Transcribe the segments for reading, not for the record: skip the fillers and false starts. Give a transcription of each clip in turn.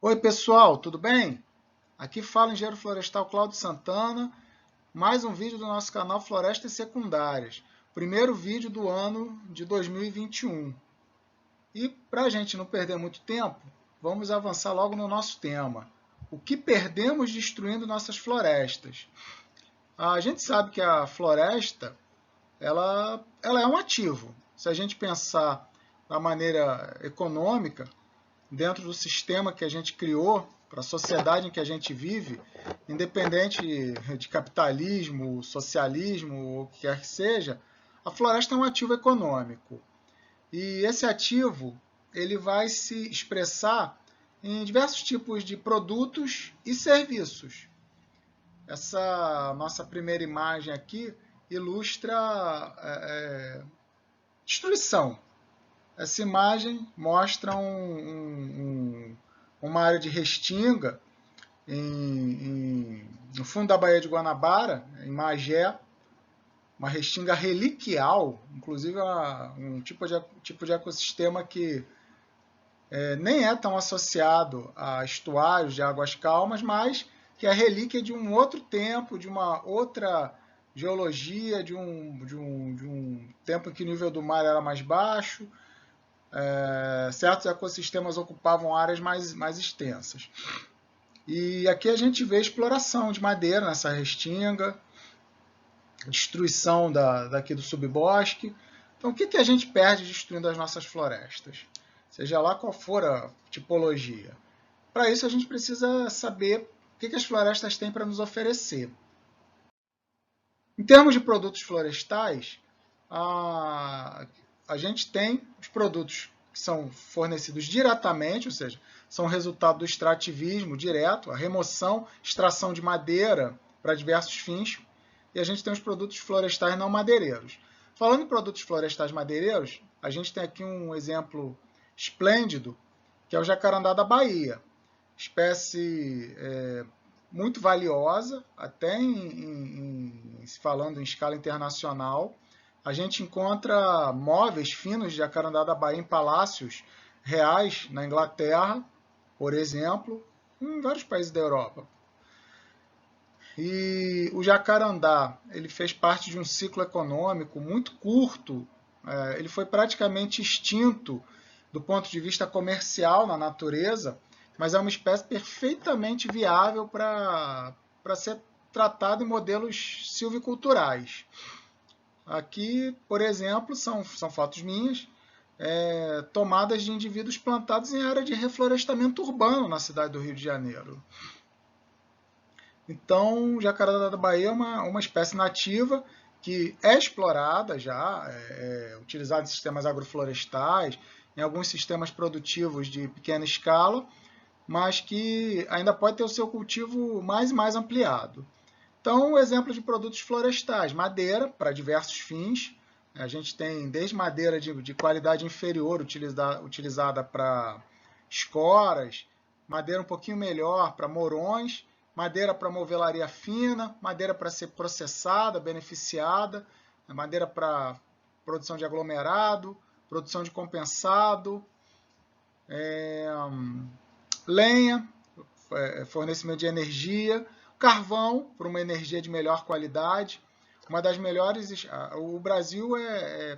Oi pessoal, tudo bem? Aqui fala o engenheiro florestal Cláudio Santana, mais um vídeo do nosso canal Florestas Secundárias, primeiro vídeo do ano de 2021. E para a gente não perder muito tempo, vamos avançar logo no nosso tema. O que perdemos destruindo nossas florestas? A gente sabe que a floresta ela é um ativo. Se a gente pensar da maneira econômica, dentro do sistema que a gente criou, para a sociedade em que a gente vive, independente de capitalismo, socialismo ou o que quer que seja, a floresta é um ativo econômico. E esse ativo ele vai se expressar em diversos tipos de produtos e serviços. Essa nossa primeira imagem aqui ilustra destruição. Essa imagem mostra uma área de restinga no fundo da Baía de Guanabara, em Magé, uma restinga reliquial, inclusive um tipo de ecossistema que nem é tão associado a estuários de águas calmas, mas que é relíquia de um outro tempo, de uma outra geologia, de um tempo em que o nível do mar era mais baixo. Certos ecossistemas ocupavam áreas mais extensas. E aqui a gente vê exploração de madeira nessa restinga, destruição daqui do subbosque. Então, o que a gente perde destruindo as nossas florestas? Seja lá qual for a tipologia. Para isso, a gente precisa saber o que as florestas têm para nos oferecer. Em termos de produtos florestais, a gente tem os produtos que são fornecidos diretamente, ou seja, são resultado do extrativismo direto, a remoção, extração de madeira para diversos fins, e a gente tem os produtos florestais não madeireiros. Falando em produtos florestais madeireiros, a gente tem aqui um exemplo esplêndido, que é o jacarandá da Bahia, espécie muito valiosa, até falando em escala internacional. A gente encontra móveis finos de jacarandá da Bahia em palácios reais na Inglaterra, por exemplo, em vários países da Europa. E o jacarandá ele fez parte de um ciclo econômico muito curto, ele foi praticamente extinto do ponto de vista comercial na natureza, mas é uma espécie perfeitamente viável para ser tratada em modelos silviculturais. Aqui, por exemplo, são fotos minhas, tomadas de indivíduos plantados em área de reflorestamento urbano na cidade do Rio de Janeiro. Então, o jacarandá da Bahia é uma espécie nativa que é explorada já, utilizada em sistemas agroflorestais, em alguns sistemas produtivos de pequena escala, mas que ainda pode ter o seu cultivo mais e mais ampliado. Então, exemplo de produtos florestais, madeira para diversos fins. A gente tem desde madeira de qualidade inferior utilizada para escoras, madeira um pouquinho melhor para morões, madeira para movelaria fina, madeira para ser processada, beneficiada, madeira para produção de aglomerado, produção de compensado, lenha, fornecimento de energia, carvão para uma energia de melhor qualidade. Uma das melhores, o Brasil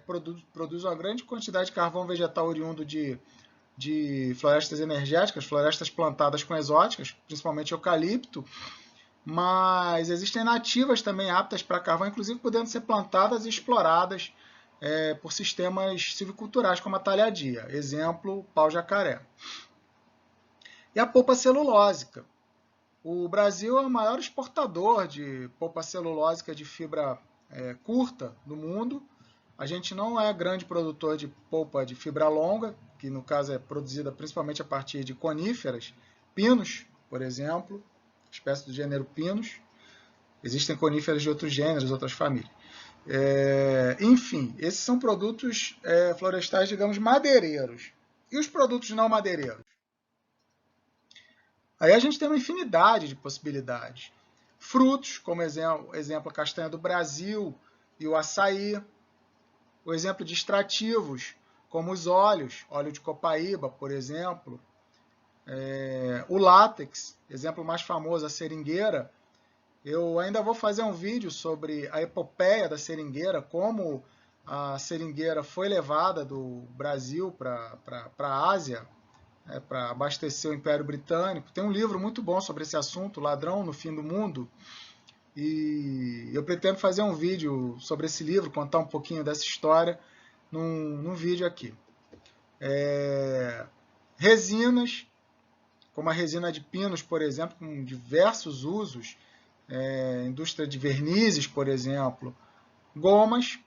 produz uma grande quantidade de carvão vegetal oriundo de florestas energéticas, florestas plantadas com exóticas, principalmente eucalipto, mas existem nativas também aptas para carvão, inclusive podendo ser plantadas e exploradas por sistemas silviculturais, como a talhadia, exemplo, pau-jacaré. E a polpa celulósica. O Brasil é o maior exportador de polpa celulósica de fibra curta do mundo. A gente não é grande produtor de polpa de fibra longa, que no caso é produzida principalmente a partir de coníferas, pinos, por exemplo, espécie do gênero pinos. Existem coníferas de outros gêneros, outras famílias. Enfim, esses são produtos florestais, digamos, madeireiros. E os produtos não madeireiros? Aí a gente tem uma infinidade de possibilidades. Frutos, como exemplo a castanha do Brasil e o açaí. O exemplo de extrativos, como os óleos, óleo de copaíba, por exemplo. O látex, exemplo mais famoso, a seringueira. Eu ainda vou fazer um vídeo sobre a epopeia da seringueira, como a seringueira foi levada do Brasil para a Ásia, para abastecer o Império Britânico. Tem um livro muito bom sobre esse assunto, Ladrão no Fim do Mundo, e eu pretendo fazer um vídeo sobre esse livro, contar um pouquinho dessa história num vídeo aqui. Resinas, como a resina de pinos, por exemplo, com diversos usos, indústria de vernizes, por exemplo, gomas.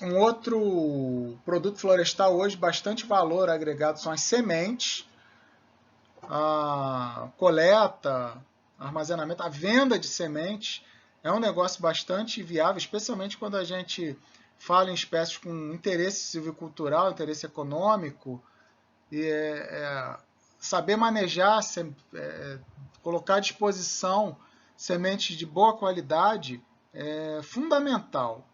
Um outro produto florestal hoje bastante valor agregado são as sementes, a coleta, armazenamento, a venda de sementes é um negócio bastante viável, especialmente quando a gente fala em espécies com interesse silvicultural, interesse econômico, e saber manejar, colocar à disposição sementes de boa qualidade é fundamental.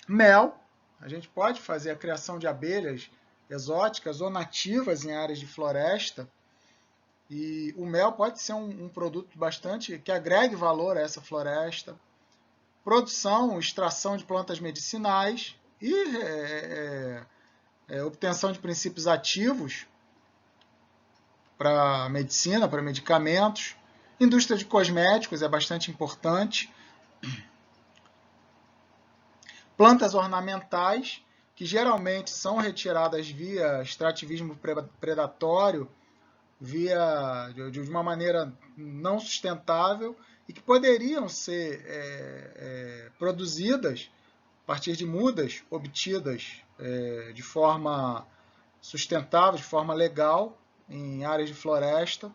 Mel, a gente pode fazer a criação de abelhas exóticas ou nativas em áreas de floresta, e o mel pode ser um produto bastante que agregue valor a essa floresta. Produção, extração de plantas medicinais e obtenção de princípios ativos para medicina, para medicamentos. Indústria de cosméticos é bastante importante. Plantas ornamentais, que geralmente são retiradas via extrativismo predatório, de uma maneira não sustentável, e que poderiam ser produzidas a partir de mudas obtidas de forma sustentável, de forma legal, em áreas de floresta.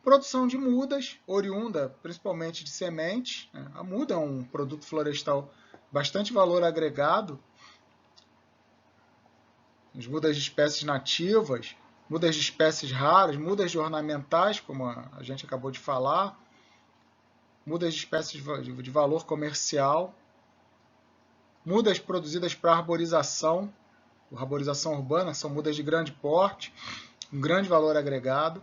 Produção de mudas, oriunda principalmente de sementes. A muda é um produto florestal bastante valor agregado. As mudas de espécies nativas, mudas de espécies raras, mudas de ornamentais, como a gente acabou de falar, mudas de espécies de valor comercial, mudas produzidas para arborização urbana, são mudas de grande porte, um grande valor agregado.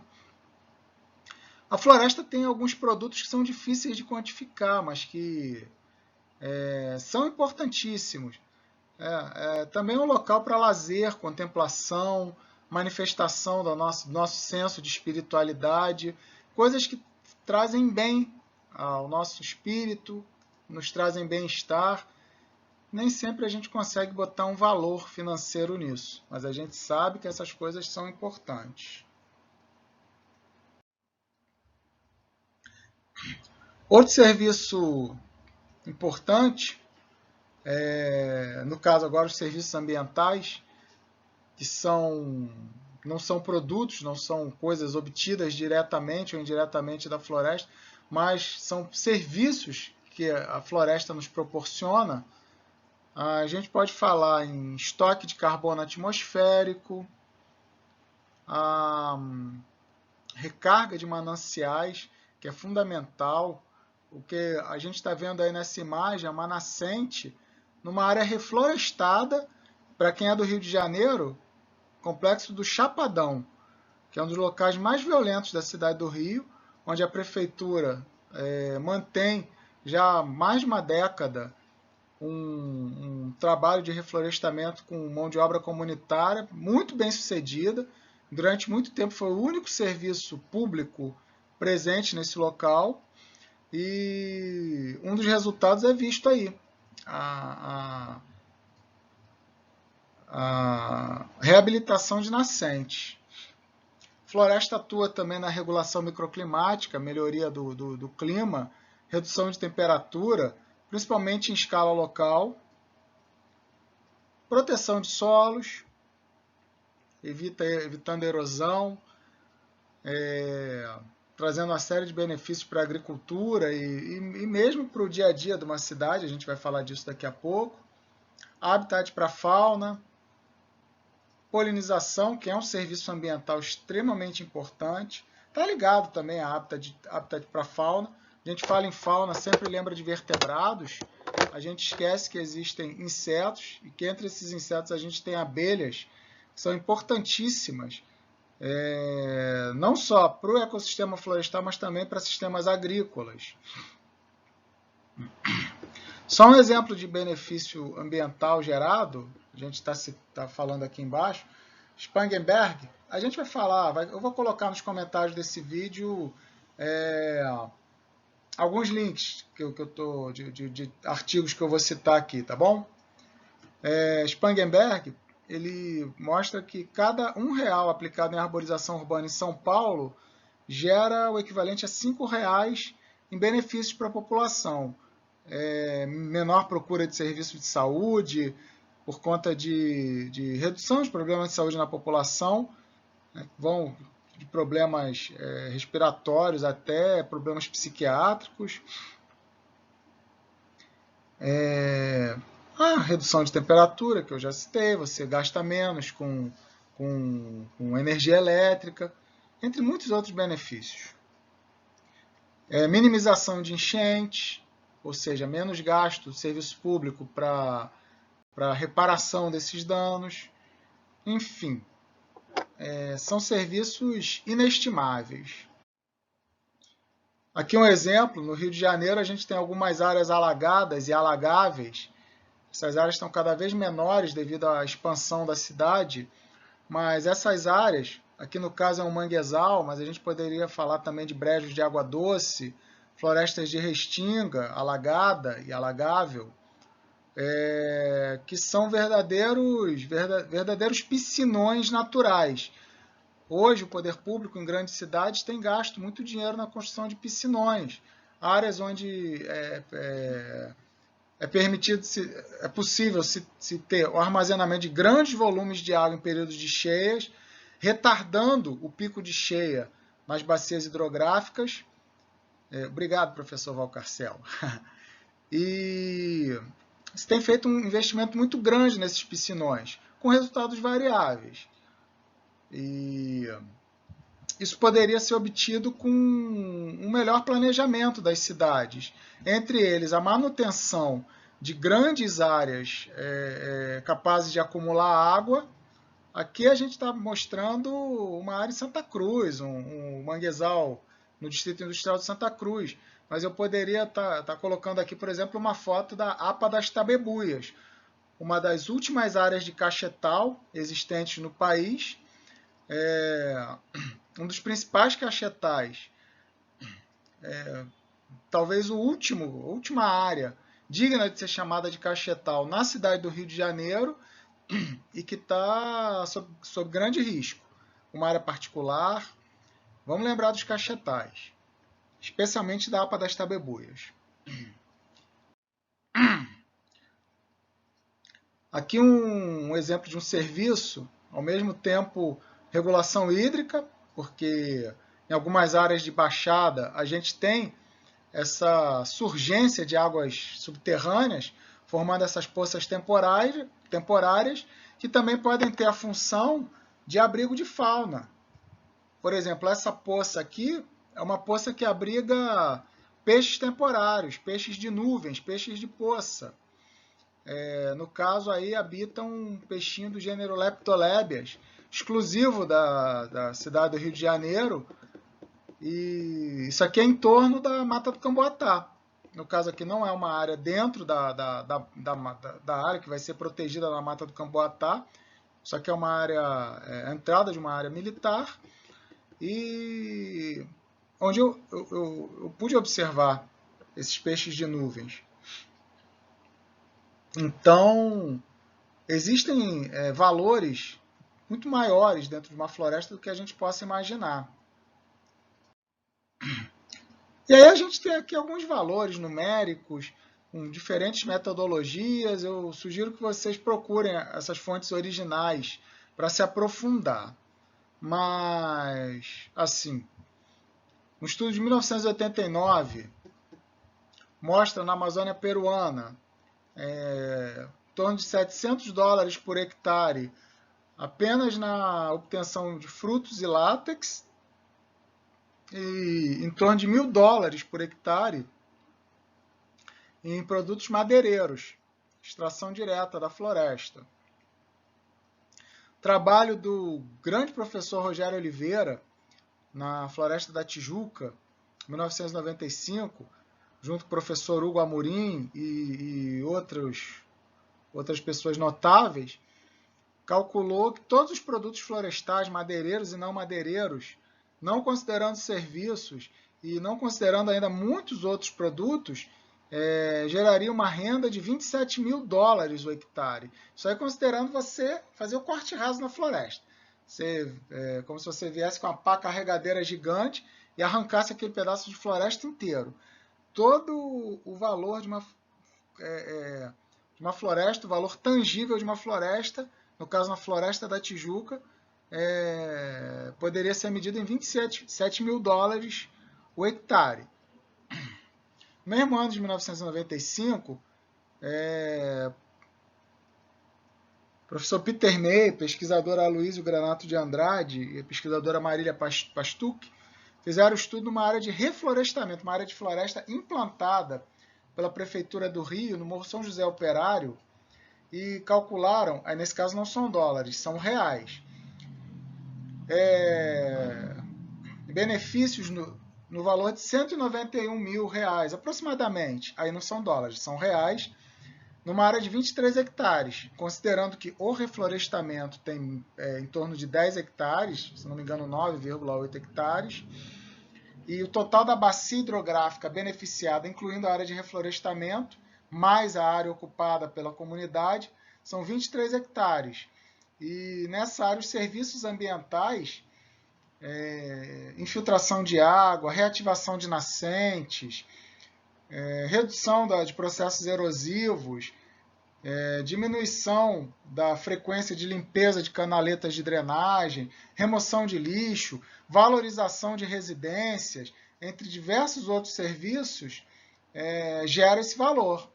A floresta tem alguns produtos que são difíceis de quantificar, mas que são importantíssimos. Também é um local para lazer, contemplação, manifestação do nosso senso de espiritualidade, coisas que trazem bem ao nosso espírito, nos trazem bem-estar. Nem sempre a gente consegue botar um valor financeiro nisso, mas a gente sabe que essas coisas são importantes. Outro serviço importante, no caso agora os serviços ambientais, que não são produtos, não são coisas obtidas diretamente ou indiretamente da floresta, mas são serviços que a floresta nos proporciona. A gente pode falar em estoque de carbono atmosférico, a recarga de mananciais, que é fundamental. O que a gente está vendo aí nessa imagem é uma nascente numa área reflorestada. Para quem é do Rio de Janeiro, complexo do Chapadão, que é um dos locais mais violentos da cidade do Rio, onde a prefeitura mantém já há mais de uma década um trabalho de reflorestamento com mão de obra comunitária muito bem sucedida. Durante muito tempo foi o único serviço público presente nesse local, e um dos resultados é visto aí. A reabilitação de nascentes. Floresta atua também na regulação microclimática, melhoria do clima, redução de temperatura, principalmente em escala local, proteção de solos, evitando erosão, trazendo uma série de benefícios para a agricultura e mesmo para o dia a dia de uma cidade, a gente vai falar disso daqui a pouco. Habitat para a fauna, polinização, que é um serviço ambiental extremamente importante. Está ligado também a habitat para a fauna. A gente fala em fauna, sempre lembra de vertebrados. a gente esquece que existem insetos e que entre esses insetos a gente tem abelhas, que são importantíssimas, não só para o ecossistema florestal, mas também para sistemas agrícolas. Só um exemplo de benefício ambiental gerado, a gente está falando aqui embaixo, Spangenberg, a gente vai falar, eu vou colocar nos comentários desse vídeo alguns links de artigos que eu vou citar aqui, tá bom? Spangenberg, ele mostra que cada R$1 aplicado em arborização urbana em São Paulo gera o equivalente a R$5 em benefícios para a população. Menor procura de serviços de saúde, por conta de redução de problemas de saúde na população, vão de problemas respiratórios até problemas psiquiátricos. A redução de temperatura, que eu já citei, você gasta menos com energia elétrica, entre muitos outros benefícios. Minimização de enchentes, ou seja, menos gasto de serviço público para reparação desses danos. Enfim, são serviços inestimáveis. Aqui um exemplo, no Rio de Janeiro a gente tem algumas áreas alagadas e alagáveis. Essas áreas estão cada vez menores devido à expansão da cidade, mas essas áreas, aqui no caso é um manguezal, mas a gente poderia falar também de brejos de água doce, florestas de restinga, alagada e alagável, que são verdadeiros piscinões naturais. Hoje, o poder público em grandes cidades tem gasto muito dinheiro na construção de piscinões, áreas onde é possível se ter o armazenamento de grandes volumes de água em períodos de cheias, retardando o pico de cheia nas bacias hidrográficas. Obrigado, professor Valcarcel. E se tem feito um investimento muito grande nesses piscinões, com resultados variáveis. E isso poderia ser obtido com um melhor planejamento das cidades. Entre eles, a manutenção de grandes áreas capazes de acumular água. Aqui a gente está mostrando uma área em Santa Cruz, um manguezal no Distrito Industrial de Santa Cruz. Mas eu poderia estar colocando aqui, por exemplo, uma foto da APA das Tabebuias, uma das últimas áreas de cachetal existentes no país, um dos principais cachetais, talvez a última área digna de ser chamada de cachetal na cidade do Rio de Janeiro e que está sob grande risco. Uma área particular. Vamos lembrar dos cachetais, especialmente da APA das Tabebuias. Aqui um exemplo de um serviço, ao mesmo tempo regulação hídrica, porque em algumas áreas de baixada a gente tem essa surgência de águas subterrâneas, formando essas poças temporárias, que também podem ter a função de abrigo de fauna. Por exemplo, essa poça aqui é uma poça que abriga peixes temporários, peixes de nuvens, peixes de poça. No caso aí habita um peixinho do gênero Leptolebias, exclusivo da cidade do Rio de Janeiro, e isso aqui é em torno da Mata do Camboatá. No caso aqui não é uma área dentro da área que vai ser protegida na Mata do Camboatá, isso aqui é uma área, a entrada de uma área militar, e onde eu pude observar esses peixes de nuvens. Então, existem valores muito maiores dentro de uma floresta do que a gente possa imaginar. E aí a gente tem aqui alguns valores numéricos, com diferentes metodologias. Eu sugiro que vocês procurem essas fontes originais para se aprofundar. Mas, assim, um estudo de 1989 mostra na Amazônia peruana em torno de $700 por hectare apenas na obtenção de frutos e látex, e em torno de $1.000 por hectare em produtos madeireiros, extração direta da floresta. Trabalho do grande professor Rogério Oliveira, na Floresta da Tijuca, 1995, junto com o professor Hugo Amorim e outras pessoas notáveis, calculou que todos os produtos florestais, madeireiros e não madeireiros, não considerando serviços e não considerando ainda muitos outros produtos, geraria uma renda de 27 mil dólares o hectare. Isso aí considerando você fazer o corte raso na floresta. Como se você viesse com uma pá carregadeira gigante e arrancasse aquele pedaço de floresta inteiro. Todo o valor de uma floresta, o valor tangível de uma floresta, no caso na Floresta da Tijuca, poderia ser medido em 27 mil dólares o hectare. No mesmo ano de 1995, professor Peter Ney, pesquisador Aloysio Granato de Andrade e a pesquisadora Marília Pastuc fizeram estudo numa área de reflorestamento, uma área de floresta implantada pela Prefeitura do Rio, no Morro São José Operário, e calcularam, aí nesse caso não são dólares, são reais, benefícios no valor de 191 mil reais, aproximadamente, aí não são dólares, são reais, numa área de 23 hectares, considerando que o reflorestamento tem em torno de 10 hectares, se não me engano 9,8 hectares, e o total da bacia hidrográfica beneficiada, incluindo a área de reflorestamento, mais a área ocupada pela comunidade, são 23 hectares. E nessa área os serviços ambientais, infiltração de água, reativação de nascentes, redução de processos erosivos, diminuição da frequência de limpeza de canaletas de drenagem, remoção de lixo, valorização de residências, entre diversos outros serviços, gera esse valor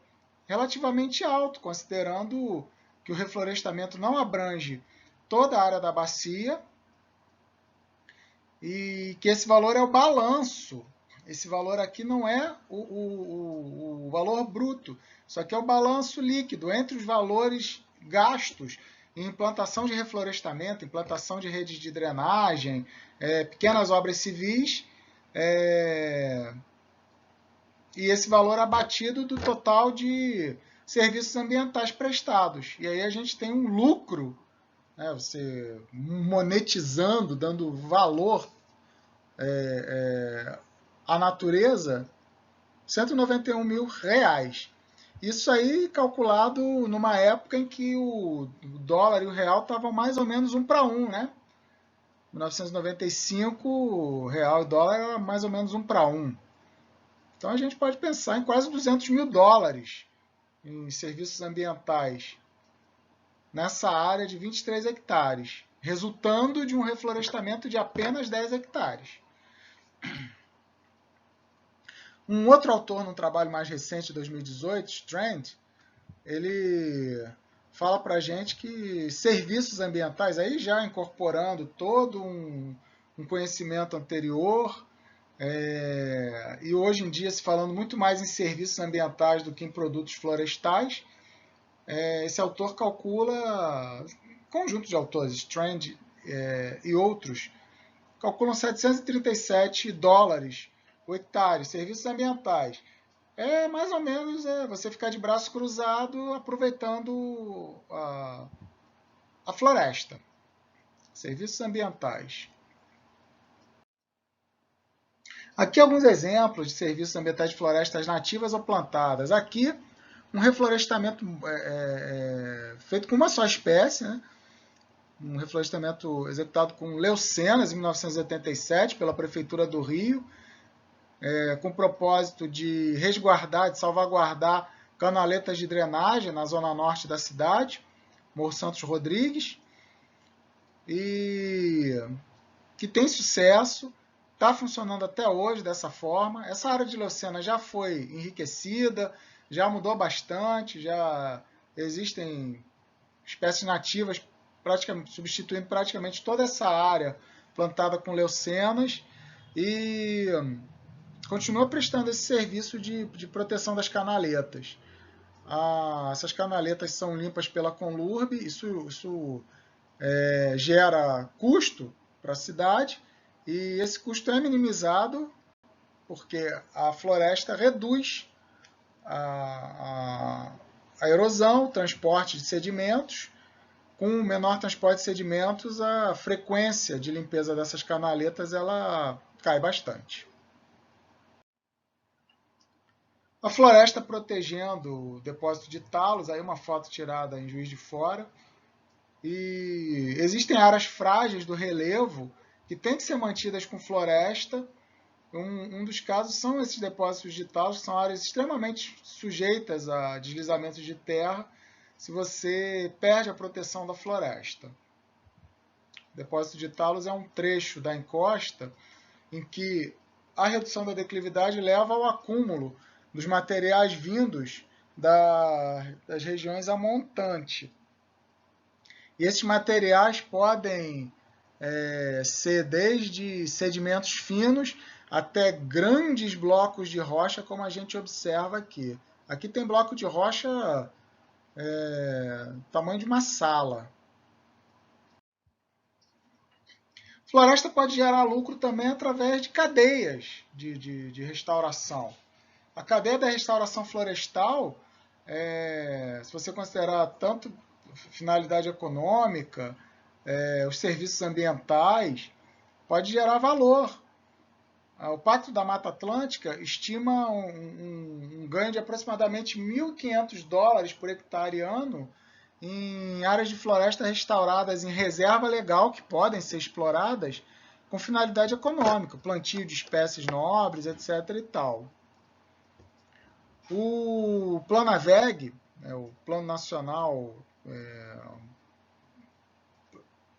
relativamente alto, considerando que o reflorestamento não abrange toda a área da bacia e que esse valor é o balanço. Esse valor aqui não é o valor bruto, isso aqui é o balanço líquido entre os valores gastos em implantação de reflorestamento, implantação de redes de drenagem, pequenas obras civis, e esse valor abatido do total de serviços ambientais prestados. E aí a gente tem um lucro, você monetizando, dando valor à natureza, 191 mil reais. Isso aí calculado numa época em que o dólar e o real estavam mais ou menos 1 para 1, né? Em 1995, o real e o dólar era mais ou menos 1 para 1. Então a gente pode pensar em quase 200 mil dólares em serviços ambientais nessa área de 23 hectares, resultando de um reflorestamento de apenas 10 hectares. Um outro autor, num trabalho mais recente, de 2018, Strand, ele fala para a gente que serviços ambientais, aí já incorporando todo um conhecimento anterior, e hoje em dia se falando muito mais em serviços ambientais do que em produtos florestais, esse autor calcula, conjunto de autores, Strand e outros, calculam 737 dólares o hectare, serviços ambientais. Mais ou menos você ficar de braço cruzado aproveitando a floresta. Serviços ambientais. Aqui alguns exemplos de serviços ambientais de florestas nativas ou plantadas. Aqui, um reflorestamento feito com uma só espécie, né? Um reflorestamento executado com leucenas em 1987 pela Prefeitura do Rio, com o propósito de resguardar, de salvaguardar canaletas de drenagem na zona norte da cidade, Morro Santos Rodrigues, e que tem sucesso, está funcionando até hoje dessa forma. Essa área de leucena já foi enriquecida, já mudou bastante, já existem espécies nativas substituindo praticamente toda essa área plantada com leucenas, e continua prestando esse serviço de proteção das canaletas. Essas canaletas são limpas pela Conlurb, isso gera custo para a cidade, e esse custo é minimizado porque a floresta reduz a erosão, o transporte de sedimentos. Com o menor transporte de sedimentos, a frequência de limpeza dessas canaletas ela cai bastante. A floresta protegendo o depósito de talos, aí uma foto tirada em Juiz de Fora. E existem áreas frágeis do relevo que têm que ser mantidas com floresta. Um dos casos são esses depósitos de talos, que são áreas extremamente sujeitas a deslizamentos de terra se você perde a proteção da floresta. O depósito de talos é um trecho da encosta em que a redução da declividade leva ao acúmulo dos materiais vindos das regiões a montante. E esses materiais podem ser desde sedimentos finos até grandes blocos de rocha, como a gente observa aqui. Aqui tem bloco de rocha tamanho de uma sala. Floresta pode gerar lucro também através de cadeias de restauração. A cadeia da restauração florestal, se você considerar tanto finalidade econômica, os serviços ambientais, pode gerar valor. O Pacto da Mata Atlântica estima um ganho de aproximadamente $1.500 por hectare ano em áreas de floresta restauradas em reserva legal, que podem ser exploradas com finalidade econômica, plantio de espécies nobres, etc. e tal. O Planaveg, o Plano Nacional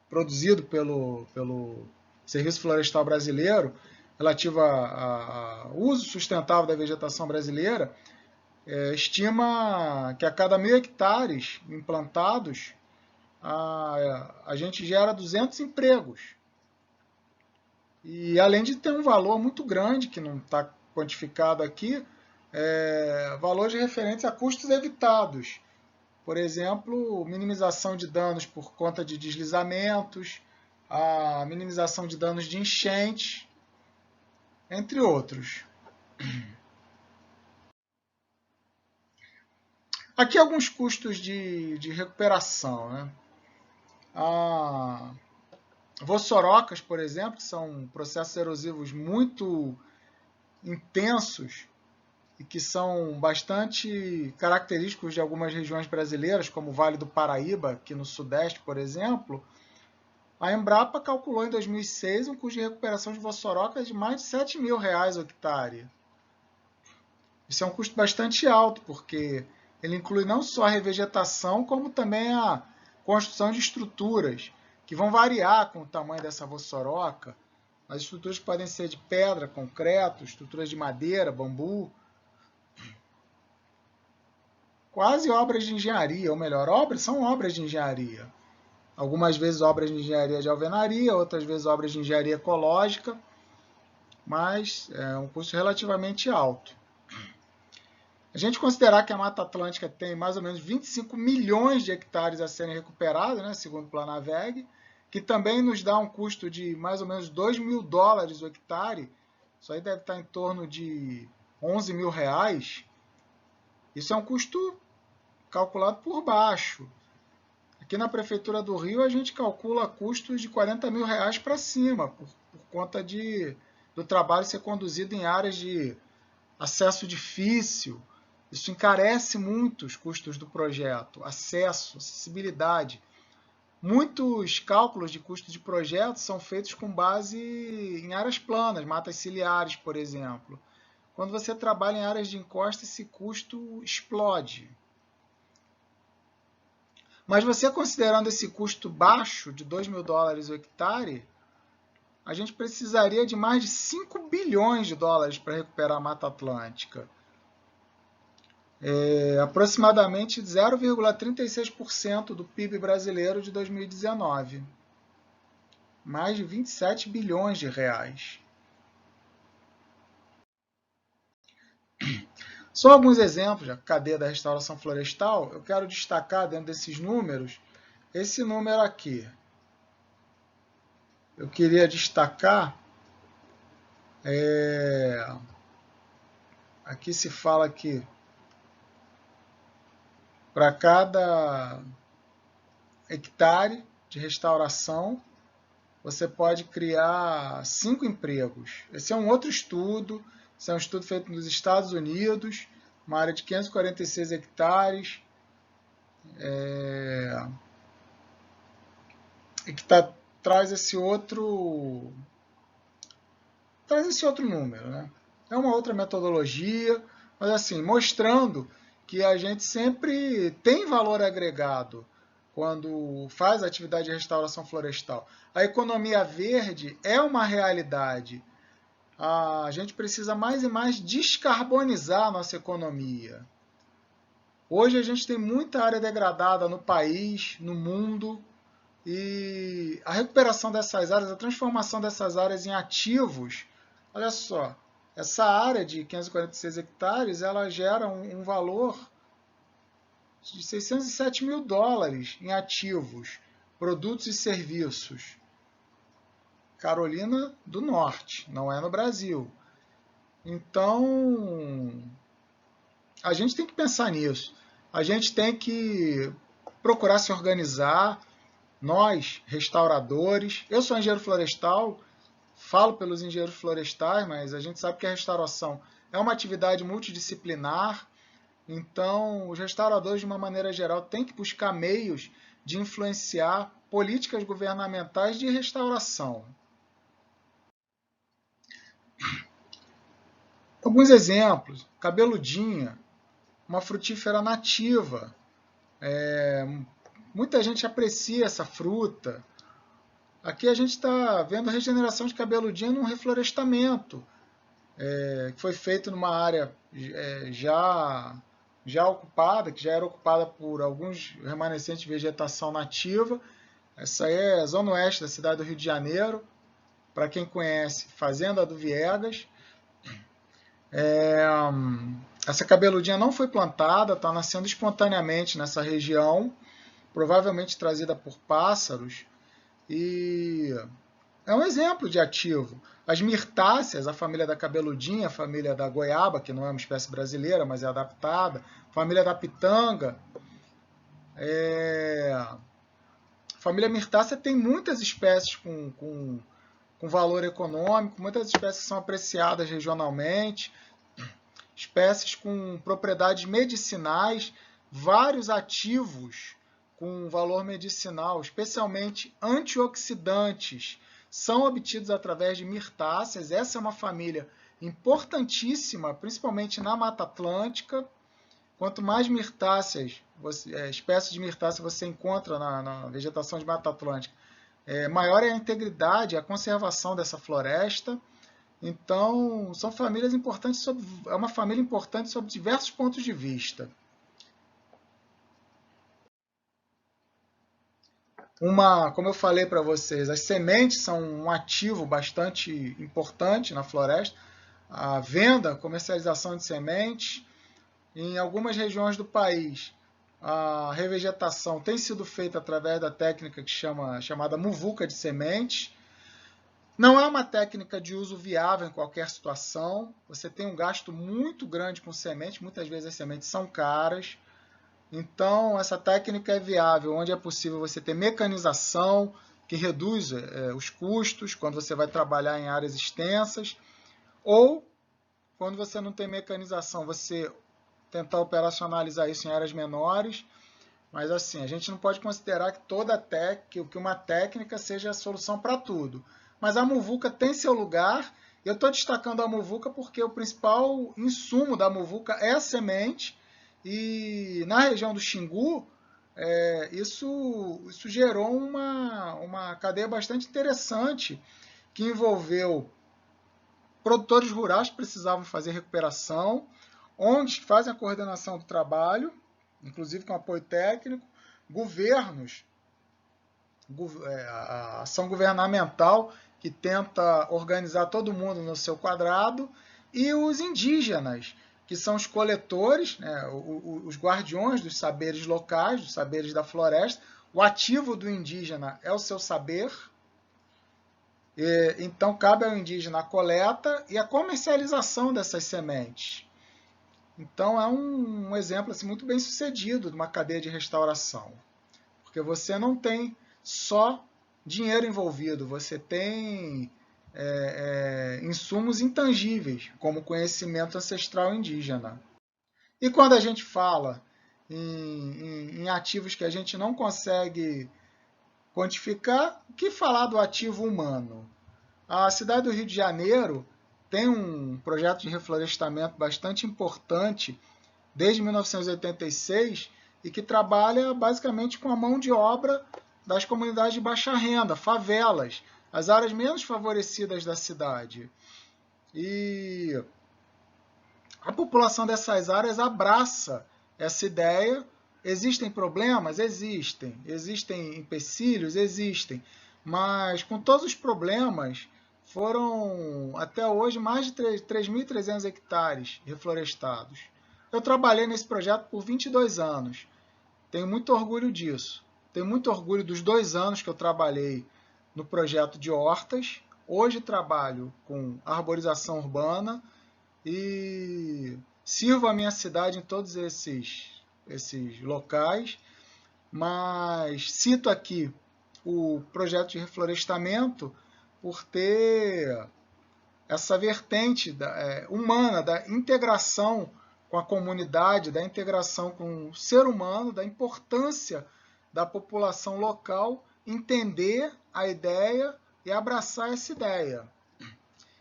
produzido pelo Serviço Florestal Brasileiro, relativo ao uso sustentável da vegetação brasileira, estima que a cada 1.000 hectares implantados, a gente gera 200 empregos. E além de ter um valor muito grande, que não está quantificado aqui, valores referentes a custos evitados. Por exemplo, minimização de danos por conta de deslizamentos, a minimização de danos de enchentes, entre outros. Aqui alguns custos de recuperação, né? Vossorocas, por exemplo, que são processos erosivos muito intensos e que são bastante característicos de algumas regiões brasileiras, como o Vale do Paraíba, aqui no Sudeste, por exemplo. A Embrapa calculou em 2006 um custo de recuperação de Vossorocas de mais de R$7.000 o hectare. Isso é um custo bastante alto, porque ele inclui não só a revegetação, como também a construção de estruturas, que vão variar com o tamanho dessa vossoroca. As estruturas podem ser de pedra, concreto, estruturas de madeira, bambu. Quase obras de engenharia, ou melhor, são obras de engenharia. Algumas vezes obras de engenharia de alvenaria, outras vezes obras de engenharia ecológica, mas é um custo relativamente alto. A gente considerar que a Mata Atlântica tem mais ou menos 25 milhões de hectares a serem recuperados, né, segundo o Planaveg, que também nos dá um custo de mais ou menos $2.000 o hectare, isso aí deve estar em torno de R$11.000. Isso é um custo calculado por baixo. Aqui na Prefeitura do Rio a gente calcula custos de R$40.000 para cima, por conta do trabalho ser conduzido em áreas de acesso difícil. Isso encarece muito os custos do projeto, acesso, acessibilidade. Muitos cálculos de custo de projeto são feitos com base em áreas planas, matas ciliares, por exemplo. Quando você trabalha em áreas de encosta, esse custo explode. Mas você considerando esse custo baixo de $2.000 o hectare, a gente precisaria de mais de $5 bilhões para recuperar a Mata Atlântica. Aproximadamente 0,36% do PIB brasileiro de 2019. Mais de R$27 bilhões. Só alguns exemplos da cadeia da restauração florestal. Eu quero destacar dentro desses números esse número aqui. Eu queria destacar, aqui se fala que para cada hectare de restauração, você pode criar 5 empregos. Esse é um outro estudo, esse é um estudo feito nos Estados Unidos, uma área de 546 hectares, e que traz esse outro número, né? É uma outra metodologia, mas assim, mostrando que a gente sempre tem valor agregado quando faz atividade de restauração florestal. A economia verde é uma realidade. A gente precisa mais e mais descarbonizar a nossa economia. Hoje a gente tem muita área degradada no país, no mundo, e a recuperação dessas áreas, a transformação dessas áreas em ativos, olha só, essa área de 546 hectares, ela gera um valor de 607 mil dólares em ativos, produtos e serviços. Carolina do Norte, não é no Brasil. Então, a gente tem que pensar nisso. A gente tem que procurar se organizar. Nós, restauradores, eu sou engenheiro florestal, falo pelos engenheiros florestais, mas a gente sabe que a restauração é uma atividade multidisciplinar. Então, os restauradores, de uma maneira geral, têm que buscar meios de influenciar políticas governamentais de restauração. Alguns exemplos: cabeludinha, uma frutífera nativa. Muita gente aprecia essa fruta. Aqui a gente está vendo a regeneração de cabeludinha num reflorestamento, que foi feito numa área já ocupada, que já era ocupada por alguns remanescentes de vegetação nativa. Essa aí é a zona oeste da cidade do Rio de Janeiro. Para quem conhece, Fazenda do Viegas. Essa cabeludinha não foi plantada, está nascendo espontaneamente nessa região, provavelmente trazida por pássaros, e é um exemplo de ativo. As mirtáceas, a família da cabeludinha, a família da goiaba, que não é uma espécie brasileira, mas é adaptada, a família da pitanga. A família mirtácea tem muitas espécies com valor econômico, muitas espécies que são apreciadas regionalmente, espécies com propriedades medicinais, vários ativos com valor medicinal, especialmente antioxidantes, são obtidos através de mirtáceas. Essa é uma família importantíssima, principalmente na Mata Atlântica. Quanto mais mirtáceas, espécies de mirtácea você encontra na vegetação de Mata Atlântica, maior é a integridade, a conservação dessa floresta. Então, são famílias importantes, é uma família importante sob diversos pontos de vista. Como eu falei para vocês, as sementes são um ativo bastante importante na floresta. A venda, a comercialização de sementes. Em algumas regiões do país, a revegetação tem sido feita através da técnica chamada muvuca de sementes. Não é uma técnica de uso viável em qualquer situação. Você tem um gasto muito grande com sementes, muitas vezes as sementes são caras. Então, essa técnica é viável onde é possível você ter mecanização, que reduz os custos quando você vai trabalhar em áreas extensas, ou quando você não tem mecanização, você tentar operacionalizar isso em áreas menores. Mas assim, a gente não pode considerar que uma técnica seja a solução para tudo. Mas a muvuca tem seu lugar. Eu estou destacando a muvuca porque o principal insumo da muvuca é a semente. E na região do Xingu, isso gerou uma cadeia bastante interessante que envolveu produtores rurais que precisavam fazer recuperação, ONGs que fazem a coordenação do trabalho, inclusive com apoio técnico, governos, a ação governamental que tenta organizar todo mundo no seu quadrado, e os indígenas, que são os coletores, né, os guardiões dos saberes locais, dos saberes da floresta. O ativo do indígena é o seu saber. Então, cabe ao indígena a coleta e a comercialização dessas sementes. Então, é um exemplo assim, muito bem sucedido de uma cadeia de restauração. Porque você não tem só dinheiro envolvido, você tem insumos intangíveis, como conhecimento ancestral indígena. E quando a gente fala em ativos que a gente não consegue quantificar, o que falar do ativo humano? A cidade do Rio de Janeiro tem um projeto de reflorestamento bastante importante desde 1986 e que trabalha basicamente com a mão de obra das comunidades de baixa renda, favelas, as áreas menos favorecidas da cidade. E a população dessas áreas abraça essa ideia. Existem problemas? Existem. Existem empecilhos? Existem. Mas com todos os problemas, foram até hoje mais de 3.300 hectares reflorestados. Eu trabalhei nesse projeto por 22 anos. Tenho muito orgulho disso. Tenho muito orgulho dos 2 anos que eu trabalhei no projeto de hortas. Hoje trabalho com arborização urbana e sirvo a minha cidade em todos esses locais. Mas cito aqui o projeto de reflorestamento por ter essa vertente humana, da integração com a comunidade, da integração com o ser humano, da importância da população local entender a ideia e abraçar essa ideia.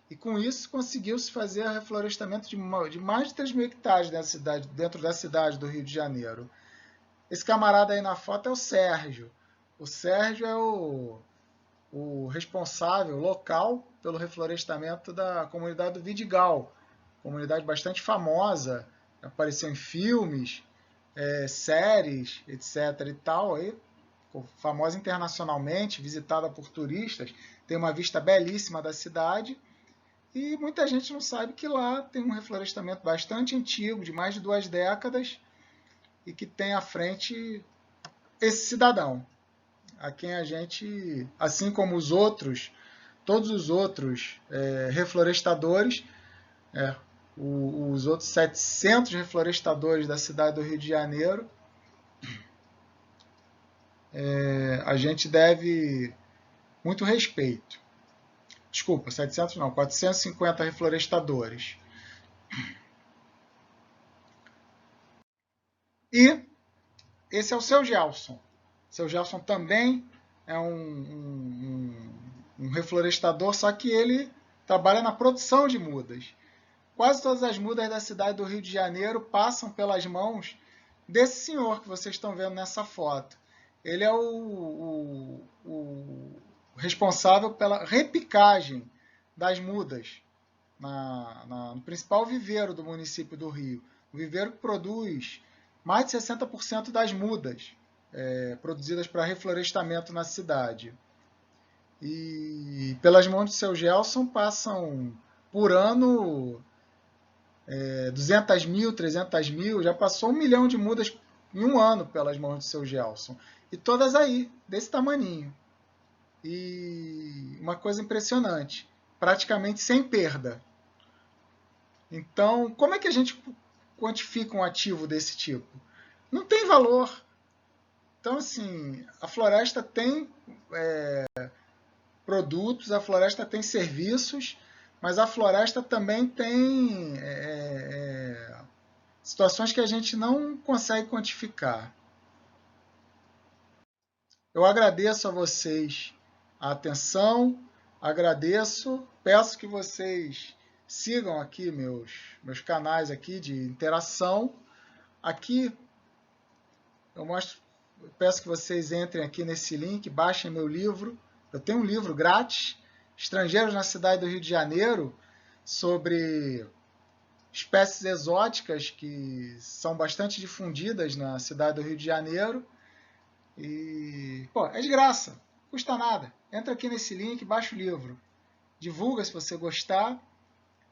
E com isso conseguiu-se fazer o reflorestamento de mais de 3.000 hectares dentro da cidade do Rio de Janeiro. Esse camarada aí na foto é o Sérgio. O Sérgio é o responsável local pelo reflorestamento da comunidade do Vidigal, comunidade bastante famosa, apareceu em filmes, séries, etc. e tal, aí, famosa internacionalmente, visitada por turistas, tem uma vista belíssima da cidade, e muita gente não sabe que lá tem um reflorestamento bastante antigo, de mais de 2 décadas, e que tem à frente esse cidadão, a quem a gente, assim como os outros, todos os outros reflorestadores, os outros 700 reflorestadores da cidade do Rio de Janeiro, a gente deve muito respeito. Desculpa, 700 não, 450 reflorestadores. E esse é o seu Gelson. Seu Gelson também é um reflorestador, só que ele trabalha na produção de mudas. Quase todas as mudas da cidade do Rio de Janeiro passam pelas mãos desse senhor que vocês estão vendo nessa foto. Ele é o responsável pela repicagem das mudas no principal viveiro do município do Rio. O viveiro que produz mais de 60% das mudas produzidas para reflorestamento na cidade. E pelas mãos do seu Gelson passam por ano 200 mil, 300 mil, já passou 1 milhão de mudas em um ano pelas mãos do seu Gelson. E todas aí, desse tamaninho. E uma coisa impressionante, praticamente sem perda. Então, como é que a gente quantifica um ativo desse tipo? Não tem valor. Então, assim, a floresta tem produtos, a floresta tem serviços, mas a floresta também tem situações que a gente não consegue quantificar. Eu agradeço a vocês a atenção, agradeço, peço que vocês sigam aqui meus canais aqui de interação. Aqui eu peço que vocês entrem aqui nesse link, baixem meu livro. Eu tenho um livro grátis, Estrangeiros na Cidade do Rio de Janeiro, sobre espécies exóticas que são bastante difundidas na cidade do Rio de Janeiro. E, é de graça, não custa nada. Entra aqui nesse link, baixa o livro. Divulga se você gostar.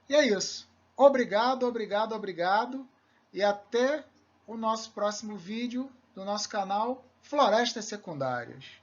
E é isso. Obrigado, obrigado, obrigado. E até o nosso próximo vídeo do nosso canal Florestas Secundárias.